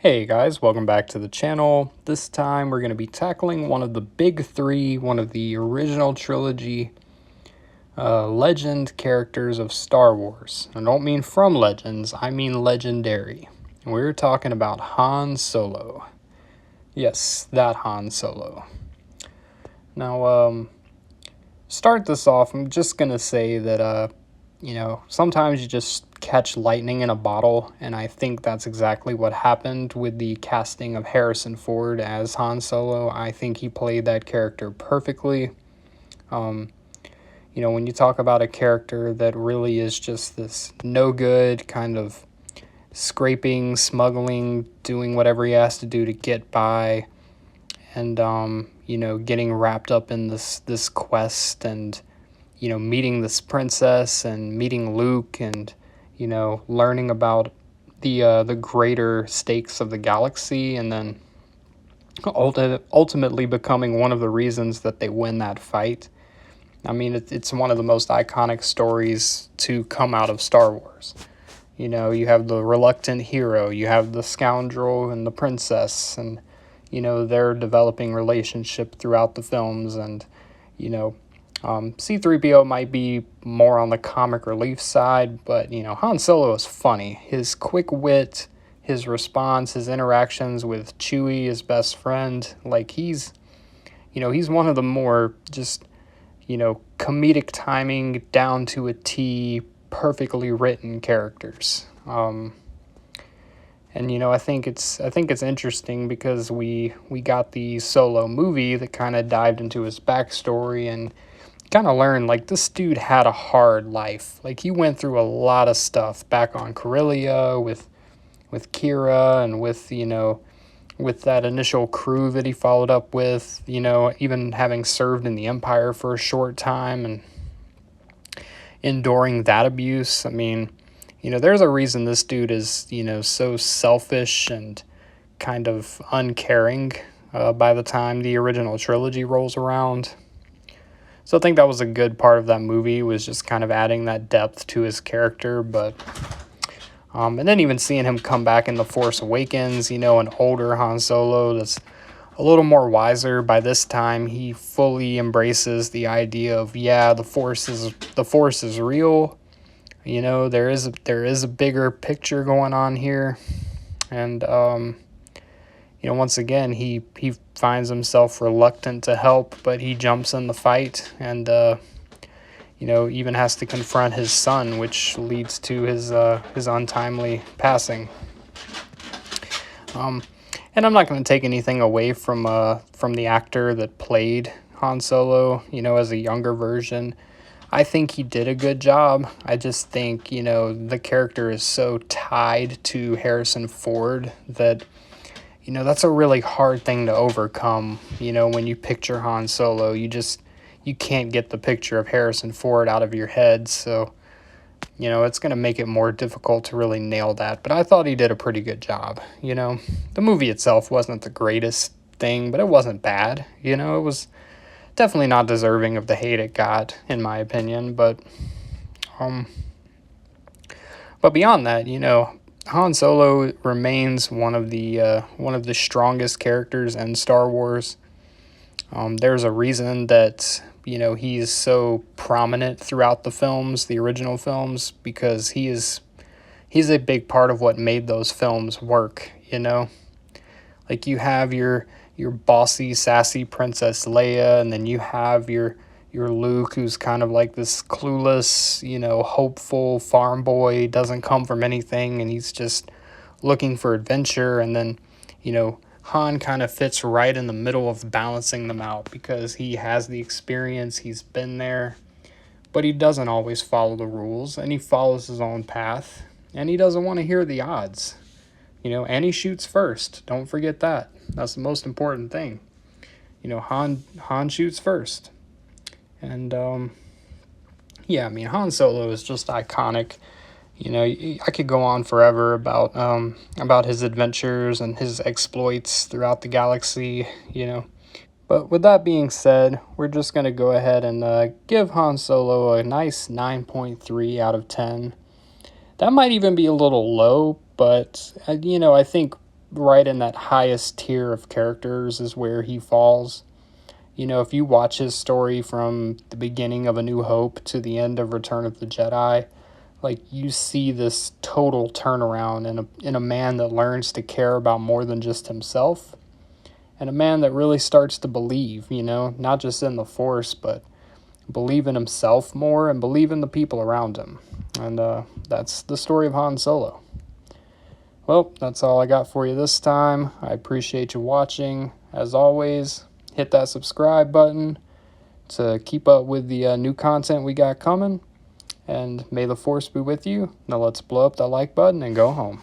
Hey guys, welcome back to the channel. This time we're going to be tackling one of the big three, one of the original trilogy legend characters of Star Wars. I don't mean from Legends, I mean legendary. And we're talking about Han Solo. Yes, that Han Solo. Now, start this off, I'm just going to say that, sometimes you just catch lightning in a bottle, and I think that's exactly what happened with the casting of Harrison Ford as Han Solo. I think he played that character perfectly. When you talk about a character that really is just this no good kind of scraping, smuggling, doing whatever he has to do to get by, and getting wrapped up in this quest, and meeting this princess and meeting Luke, and learning about the greater stakes of the galaxy, and then ultimately becoming one of the reasons that they win that fight. I mean, it's one of the most iconic stories to come out of Star Wars. You have the reluctant hero, you have the scoundrel and the princess, and their developing relationship throughout the films, and C-3PO might be more on the comic relief side, but Han Solo is funny. His quick wit, his response, his interactions with Chewie, his best friend, like he's one of the more just comedic timing, down to a T, perfectly written characters. And I think it's interesting because we got the Solo movie that kind of dived into his backstory and kind of learned, like, this dude had a hard life. Like, he went through a lot of stuff back on Corellia with Kira, and with that initial crew that he followed up with, even having served in the Empire for a short time and enduring that abuse. I mean, there's a reason this dude is, so selfish and kind of uncaring by the time the original trilogy rolls around. So I think that was a good part of that movie, was just kind of adding that depth to his character. But and then even seeing him come back in The Force Awakens, an older Han Solo that's a little more wiser. By this time, he fully embraces the idea of, the Force is real. There is a bigger picture going on here, and once again, he finds himself reluctant to help, but he jumps in the fight, and even has to confront his son, which leads to his untimely passing. And I'm not going to take anything away from the actor that played Han Solo, as a younger version. I think he did a good job. I just think, the character is so tied to Harrison Ford that, that's a really hard thing to overcome. When you picture Han Solo, you can't get the picture of Harrison Ford out of your head. So, it's going to make it more difficult to really nail that. But I thought he did a pretty good job. The movie itself wasn't the greatest thing, but it wasn't bad. It was definitely not deserving of the hate it got, in my opinion. But beyond that, Han Solo remains one of the strongest characters in Star Wars. There's a reason that he's so prominent throughout the films, the original films, because he's a big part of what made those films work. Like, you have your bossy, sassy Princess Leia, and then you have your Luke, who's kind of like this clueless, hopeful farm boy, doesn't come from anything, and he's just looking for adventure. And then, Han kind of fits right in the middle of balancing them out, because he has the experience, he's been there, but he doesn't always follow the rules, and he follows his own path, and he doesn't want to hear the odds. And he shoots first. Don't forget that. That's the most important thing. Han shoots first. And, Han Solo is just iconic. I could go on forever about his adventures and his exploits throughout the galaxy, But with that being said, we're just going to go ahead and give Han Solo a nice 9.3 out of 10. That might even be a little low, but, I think right in that highest tier of characters is where he falls. You know, if you watch his story from the beginning of A New Hope to the end of Return of the Jedi, like you see this total turnaround in a man that learns to care about more than just himself, and a man that really starts to believe, you know, not just in the Force, but believe in himself more and believe in the people around him. And that's the story of Han Solo. Well, that's all I got for you this time. I appreciate you watching. As always, hit that subscribe button to keep up with the new content we got coming. And may the Force be with you. Now let's blow up that like button and go home.